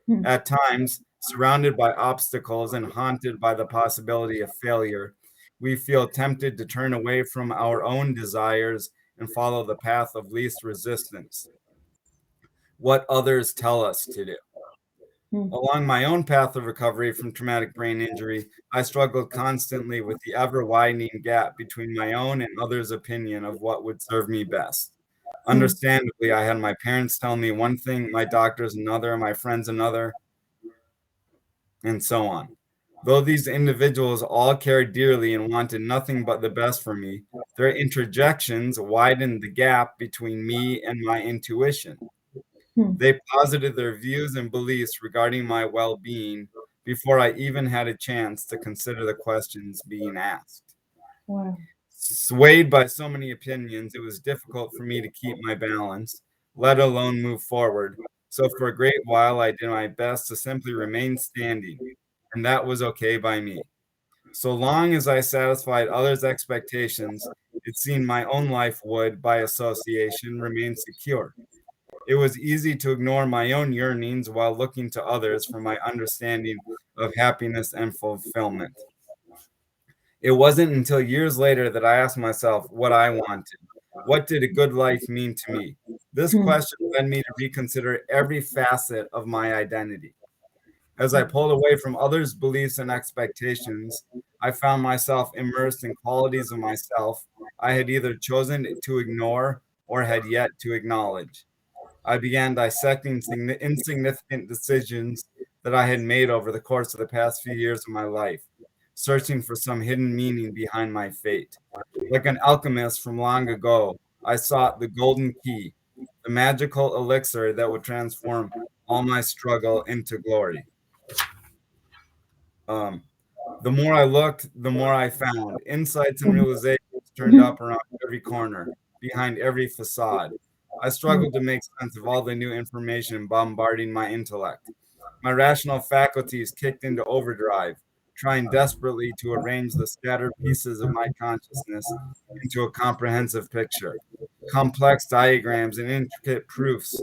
Hmm. At times, surrounded by obstacles and haunted by the possibility of failure, we feel tempted to turn away from our own desires and follow the path of least resistance. what others tell us to do. Hmm. Along my own path of recovery from traumatic brain injury, I struggled constantly with the ever widening gap between my own and others' opinion of what would serve me best. Hmm. Understandably, I had my parents tell me one thing, my doctors another, my friends another, and so on. Though these individuals all cared dearly and wanted nothing but the best for me, their interjections widened the gap between me and my intuition. Hmm. They posited their views and beliefs regarding my well being before I even had a chance to consider the questions being asked. Wow. Swayed by so many opinions, it was difficult for me to keep my balance, let alone move forward. So, for a great while, I did my best to simply remain standing, and that was okay by me. So long as I satisfied others' expectations, it seemed my own life would, by association, remain secure. It was easy to ignore my own yearnings while looking to others for my understanding of happiness and fulfillment. It wasn't until years later that I asked myself what I wanted. What did a good life mean to me? This Hmm. question led me to reconsider every facet of my identity. As I pulled away from others' beliefs and expectations, I found myself immersed in qualities of myself I had either chosen to ignore or had yet to acknowledge. I began dissecting insignificant decisions that I had made over the course of the past few years of my life, searching for some hidden meaning behind my fate. Like an alchemist from long ago, I sought the golden key, the magical elixir that would transform all my struggle into glory. Um, the more I looked, the more I found. Insights and Hmm. realizations turned Hmm. up around every corner, behind every facade. I Hmm. struggled to make sense of all the new information bombarding my intellect. My rational faculties kicked into overdrive, trying desperately to arrange the scattered pieces of my consciousness into a comprehensive picture. Complex diagrams and intricate proofs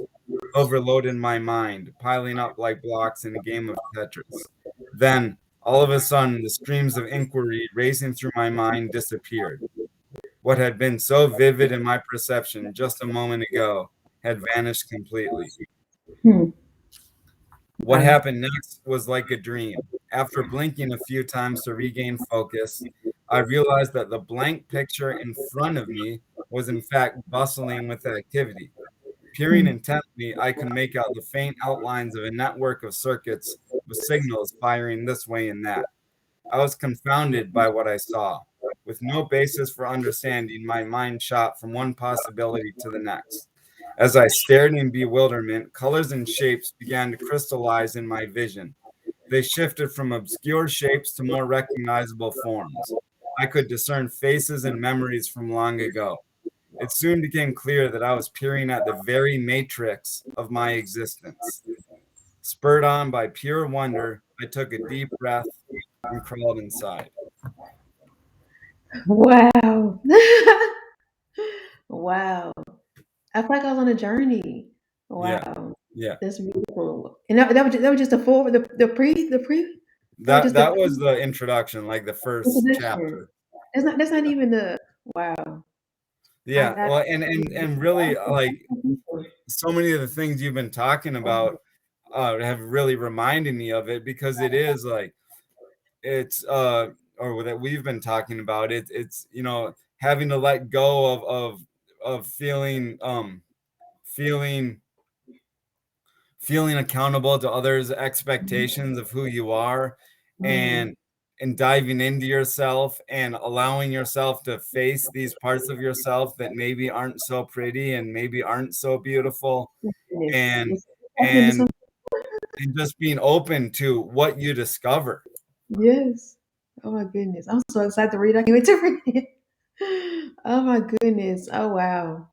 overloaded my mind, piling up like blocks in a game of Tetris. Then, all of a sudden, the streams of inquiry racing through my mind disappeared. What had been so vivid in my perception just a moment ago had vanished completely. Hmm. What Wow. happened next was like a dream. After blinking a few times to regain focus, I realized that the blank picture in front of me was in fact bustling with activity. Peering Hmm. intently, I could make out the faint outlines of a network of circuits with signals firing this way and that. I was confounded by what I saw. With no basis for understanding, my mind shot from one possibility to the next. As I stared in bewilderment, colors and shapes began to crystallize in my vision. They shifted from obscure shapes to more recognizable forms. I could discern faces and memories from long ago. It soon became clear that I was peering at the very matrix of my existence. Spurred on by pure wonder, I took a deep breath and crawled inside. Wow. Wow. I feel like I was on a journey. Yeah, Wow. yeah. That's beautiful. And that was just the full the pre that was That just the that was the introduction, like the first introduction. chapter. That's not even the wow. Yeah, I well, and really, like so many of the things you've been talking about have really reminded me of it because it is like it's or that we've been talking about it. It's having to let go of feeling feeling accountable to others' expectations of who you are Mhm. and diving into yourself and allowing yourself to face these parts of yourself that maybe aren't so pretty and maybe aren't so beautiful Goodness. and It's happening to some and just being open to what you discover. yes. Oh my goodness. I'm so excited to read. I can't wait to read it. Oh my goodness. Oh wow.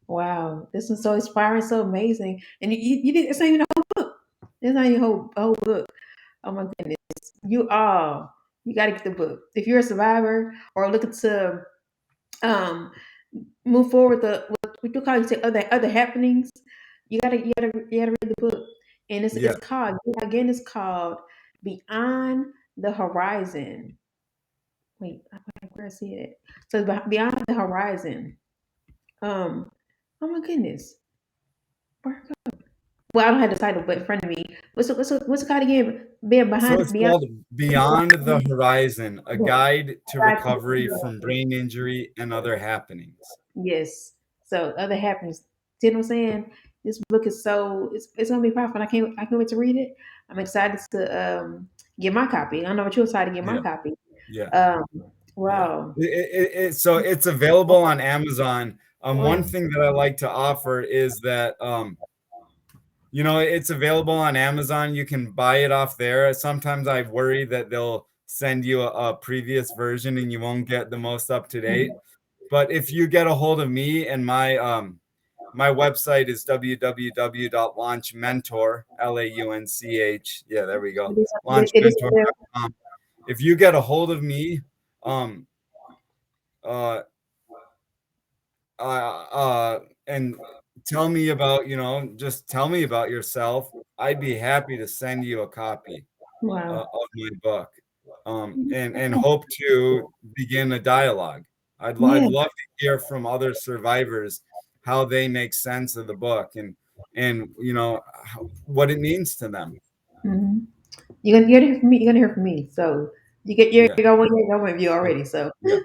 Wow. This is so inspiring, so amazing. And you did it's not even a whole book. It's not even a whole book. Oh my goodness. You gotta get the book. If you're a survivor or looking to um move forward the what you call you say other happenings, you gotta read the book. And Yeah. it's called again it's called Beyond the Horizon. Wait, where I see it. So it's Beyond the Horizon. Um oh my goodness. Where it go? Well, I don't have the title, but in front of me. What's it called again? Being So behind it's beyond. called Beyond the Horizon, a guide to recovery from Yes. brain injury and other happenings. Yes. So other happens. See what I'm saying? This book is so it's gonna be powerful. I can't wait to read it. I'm excited to get my copy. I don't know what you're excited to get my Yeah, copy. yeah, Um yeah. wow. So it's available on Amazon. One Wow. thing that I like to offer is that it's available on Amazon. You can buy it off there. Sometimes I worry that they'll send you a previous version and you won't get the most up to date. But if you get a hold of me and my website is www.launchmentor, Launch. Yeah, there we go. It is there. Launchmentor.com. If you get a hold of me, um, uh, and tell me about, just tell me about yourself, I'd be happy to send you a copy Wow. of my book, and hope to begin a dialogue. I'd Yeah. love to hear from other survivors how they make sense of the book and what it means to them. hmm You're gonna hear from me. You're gonna hear from me. So Yeah, you got one review already. So yeah.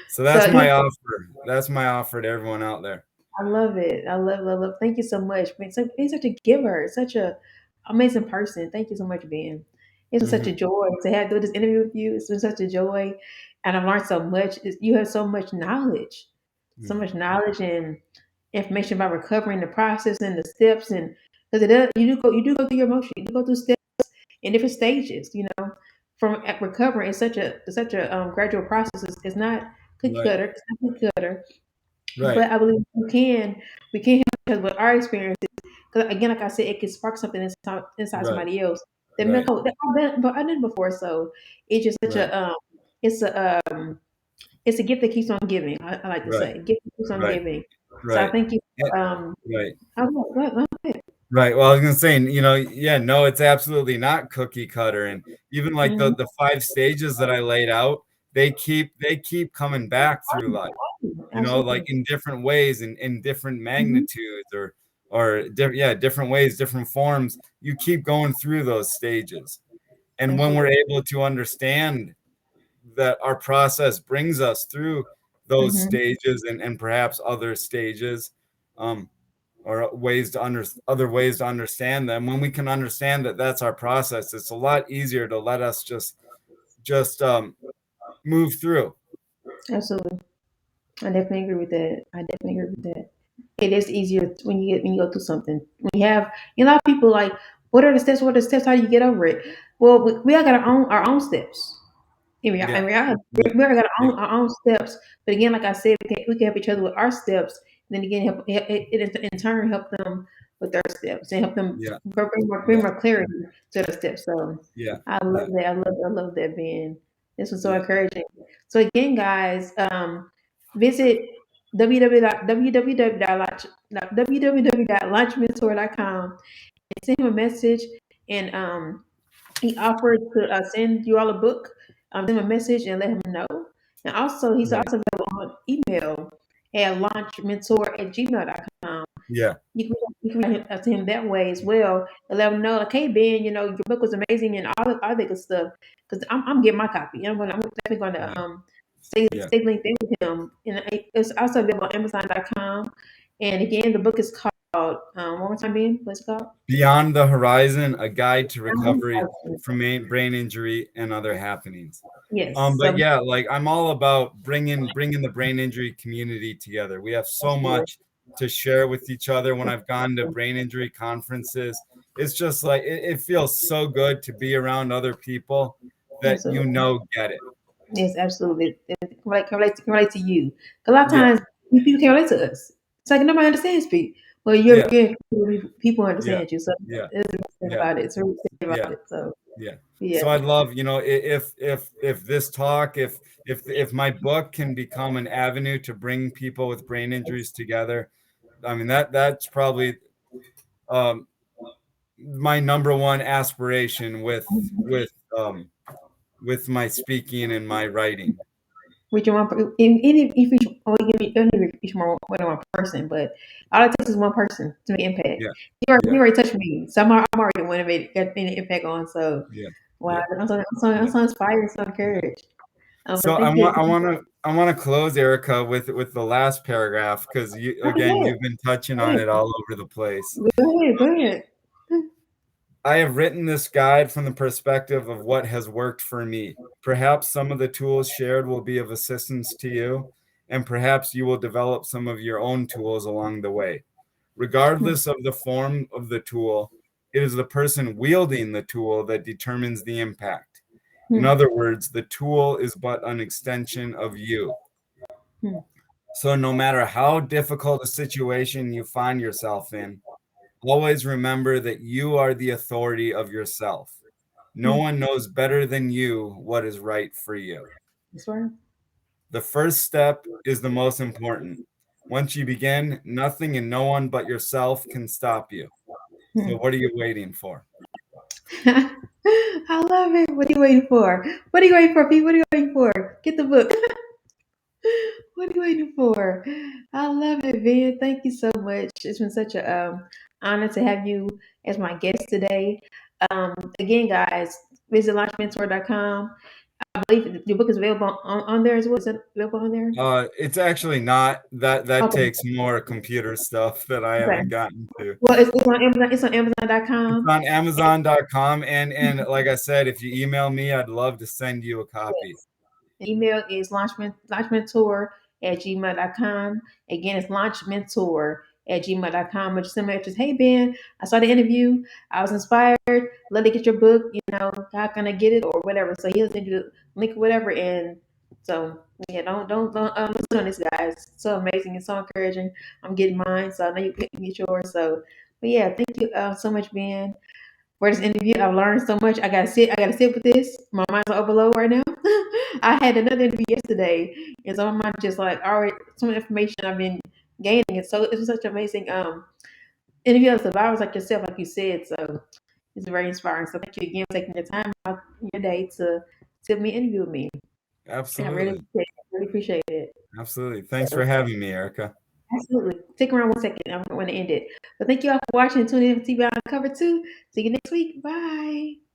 So so that's my offer. That's my offer to everyone out there. I love it. I love. Thank you so much. Being such a giver, such a amazing person. Thank you so much, Ben. It's been such a Hmm. joy to have do this interview with you. It's been such a joy, and I've learned so much. You have so much knowledge and information about recovering the process and the steps, and because you do go through your emotion. You do go through steps in different stages. From recovering. It's such a gradual process. It's not cookie Right, cutter. It's not cookie cutter, right, but I believe we can help with our experiences. Because again, like I said, it can spark something inside right, somebody else. That may right, go that I've done before. So it's just such right, it's a gift that keeps on giving. I like to right, say, gift that keeps on right, giving. So I right. thank you. Eh, For, right. go ahead. Right. Well, I was gonna say, yeah, no, it's absolutely not cookie cutter. And even like the Mhm. the five stages that I laid out, they keep coming back through life, like Absolutely. in different ways and in different Mhm. magnitudes or different ways, different forms. You keep going through those stages. And when we're Absolutely. able to understand that our process brings us through those Mhm. stages and perhaps other stages, um, or other ways to understand them. When we can understand that that's our process, it's a lot easier to let us just move through. Absolutely. I definitely agree with that. I definitely agree with that. It is easier when you go through something. When you have a lot of people like, what are the steps? What are the steps? How do you get over it? Well, we all got our own steps. In Yeah, reality, yeah, we all got yeah, our own steps. But again, like I said, we can help each other with our steps. And then again, it in turn help them with their steps and help them yeah, bring yeah, more clarity to their steps. So yeah, I love yeah, that. I love that, Ben. This was so yeah, encouraging. So again, guys, visit www.launchmentor.com and send him a message. And he offered to send you all a book, send him a message and let him know. And also, he's right, also available on email at launchmentor@gmail.com. yeah, You can reach out to him that way as well and let him know, like, hey, Ben, your book was amazing and all that good stuff. Because I'm getting my copy. I'm definitely going to right, yeah. stay linked in with him. And it's also available on Amazon.com. And again, the book is called, one more time, Ben, what's it called? Beyond the Horizon, a guide to recovery from brain injury and other happenings. Yes. But yeah, like I'm all about bringing the brain injury community together. We have so Absolutely. much to share with each other. When I've gone to brain injury conferences, it's just like it feels so good to be around other people that Absolutely. get it. Yes, absolutely. Can relate to you. 'Cause a lot of Yeah, times people can't relate to us. It's like nobody understands people. Well, yeah, people yeah, understand you. So yeah, that's the best thing yeah, about it. It's really good about yeah. it. So Yeah. yeah, So I'd love, if this talk, if my book can become an avenue to bring people with brain injuries together, I mean that's probably um, my number one aspiration with my speaking and my writing. reach one, even if you reach, or you don't even reach more than one person, but all it takes is one person to make impact. Yeah. You Yeah. already touched me, so I'm already the one that made got any impact on. So Yeah. wow, Yeah. I'm Yeah. so inspired, so encouraged. So But thank you. I want to close, Erica, with the last paragraph because you Oh, again you've been touching go on ahead, it all over the place. go ahead, go ahead. I have written this guide from the perspective of what has worked for me. Perhaps some of the tools shared will be of assistance to you, and perhaps you will develop some of your own tools along the way. Hmm, Regardless of the form of the tool, it is the person wielding the tool that determines the impact. In hmm, other words, the tool is but an extension of you. hmm, So, no matter how difficult a situation you find yourself in, always remember that you are the authority of yourself. No hmm. one knows better than you what is right for you. That's right. The first step is the most important. Once you begin, nothing and no one but yourself can stop you. Hmm. So, what are you waiting for? I love it. What are you waiting for? What are you waiting for, Pete? What are you waiting for? Get the book. What are you waiting for? I love it, Ben. Thank you so much. It's been such a honor to have you as my guest today. Again, guys, visit launchmentor.com. I believe the book is available on there as well. Is it available on there? It's actually not that Okay. takes more computer stuff that I Okay. haven't gotten to. Well, it's on Amazon. It's on It's Amazon.com. on Amazon.com, and like I said, if you email me, I'd love to send you a copy. Email is launchmentor@gmail.com. Again, it's launchmentor@gmail.com. But just send me just, hey, Ben, I saw the interview. I was inspired. Let me get your book. How can I get it or whatever? So he'll send you the link or whatever. And so, yeah, don't listen on this, guys. It's so amazing. It's so encouraging. I'm getting mine. So I know you can get yours. So, but yeah, thank you so much, Ben, for this interview. I've learned so much. I gotta sit with this. My mind's on overload right now. I had another interview yesterday, and so my mind just like already some information I've been gaining. And so it was such an amazing interview of survivors like yourself, like you said. So it's very inspiring. So thank you again for taking the time out in your day to sit me interview with me. And I Absolutely. really appreciate it. Absolutely. Thanks So for having me, Erica. absolutely. Stick around 1 second. I'm going to end it. But thank you all for watching and tuning in to TBI Uncovered too. See you next week. Bye.